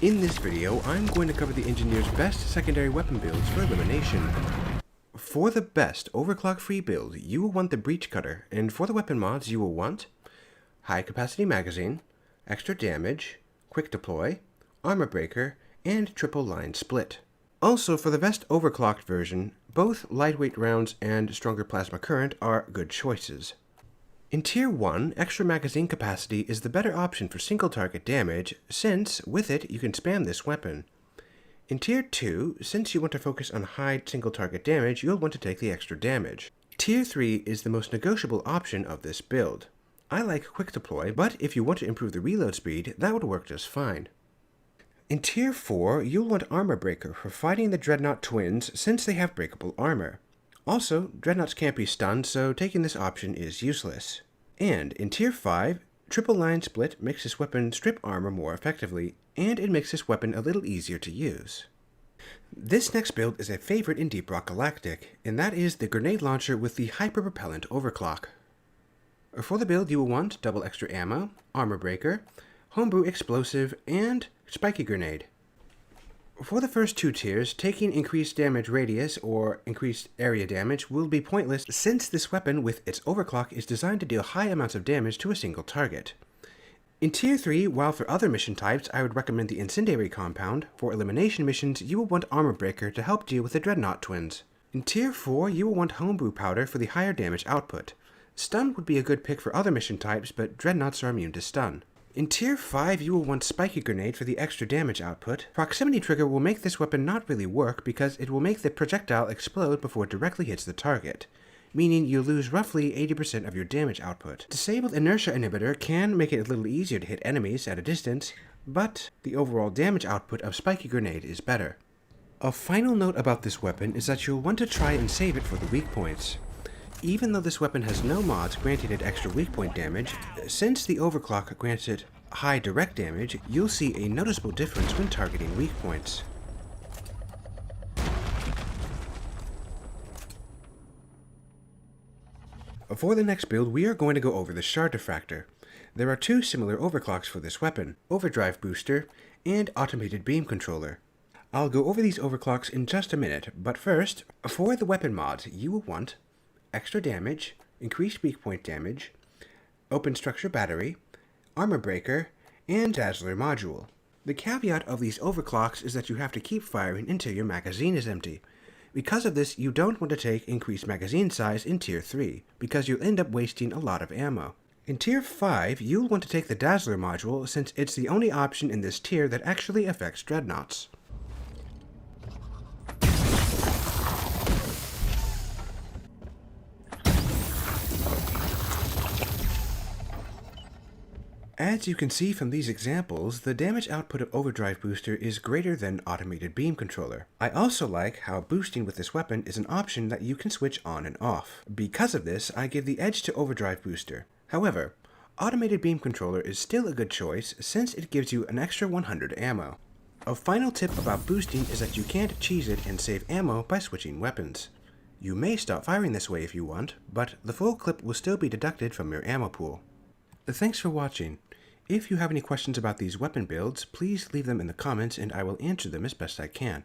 In this video, I'm going to cover the engineer's best secondary weapon builds for Elimination. For the best overclock-free build, you will want the Breach Cutter, and for the weapon mods, you will want high capacity magazine, extra damage, quick deploy, armor breaker, and triple line split. Also, for the best overclocked version, both lightweight rounds and stronger plasma current are good choices. In Tier 1, extra magazine capacity is the better option for single target damage, since with it you can spam this weapon. In Tier 2, since you want to focus on high single target damage, you'll want to take the extra damage. Tier 3 is the most negotiable option of this build. I like quick deploy, but if you want to improve the reload speed, that would work just fine. In Tier 4, you'll want Armor Breaker for fighting the Dreadnought twins since they have breakable armor. Also, Dreadnoughts can't be stunned, so taking this option is useless. And in Tier 5, Triple Line Split makes this weapon strip armor more effectively, and it makes this weapon a little easier to use. This next build is a favorite in Deep Rock Galactic, and that is the grenade launcher with the hyper-propellant overclock. For the build, you will want double extra ammo, armor breaker, homebrew explosive, and spiky grenade. For the first two tiers, taking increased damage radius or increased area damage will be pointless since this weapon with its overclock is designed to deal high amounts of damage to a single target. In Tier 3, while for other mission types I would recommend the Incendiary Compound, for elimination missions you will want Armor Breaker to help deal with the Dreadnought twins. In Tier 4, you will want Homebrew Powder for the higher damage output. Stun would be a good pick for other mission types, but Dreadnoughts are immune to stun. In Tier 5, you will want Spiky Grenade for the extra damage output. Proximity Trigger will make this weapon not really work because it will make the projectile explode before it directly hits the target, meaning you lose roughly 80% of your damage output. Disabled Inertia Inhibitor can make it a little easier to hit enemies at a distance, but the overall damage output of Spiky Grenade is better. A final note about this weapon is that you'll want to try and save it for the weak points. Even though this weapon has no mods granting it extra weak point damage, since the overclock grants it high direct damage, you'll see a noticeable difference when targeting weak points. For the next build, we are going to go over the Shard Diffractor. There are two similar overclocks for this weapon, Overdrive Booster and Automated Beam Controller. I'll go over these overclocks in just a minute, but first, for the weapon mods, you will want extra damage, increased weak point damage, open structure battery, armor breaker, and dazzler module. The caveat of these overclocks is that you have to keep firing until your magazine is empty. Because of this, you don't want to take increased magazine size in Tier 3, because you'll end up wasting a lot of ammo. In Tier 5, you'll want to take the dazzler module since it's the only option in this tier that actually affects Dreadnoughts. As you can see from these examples, the damage output of Overdrive Booster is greater than Automated Beam Controller. I also like how boosting with this weapon is an option that you can switch on and off. Because of this, I give the edge to Overdrive Booster. However, Automated Beam Controller is still a good choice since it gives you an extra 100 ammo. A final tip about boosting is that you can't cheese it and save ammo by switching weapons. You may stop firing this way if you want, but the full clip will still be deducted from your ammo pool. Thanks for watching. If you have any questions about these weapon builds, please leave them in the comments and I will answer them as best I can.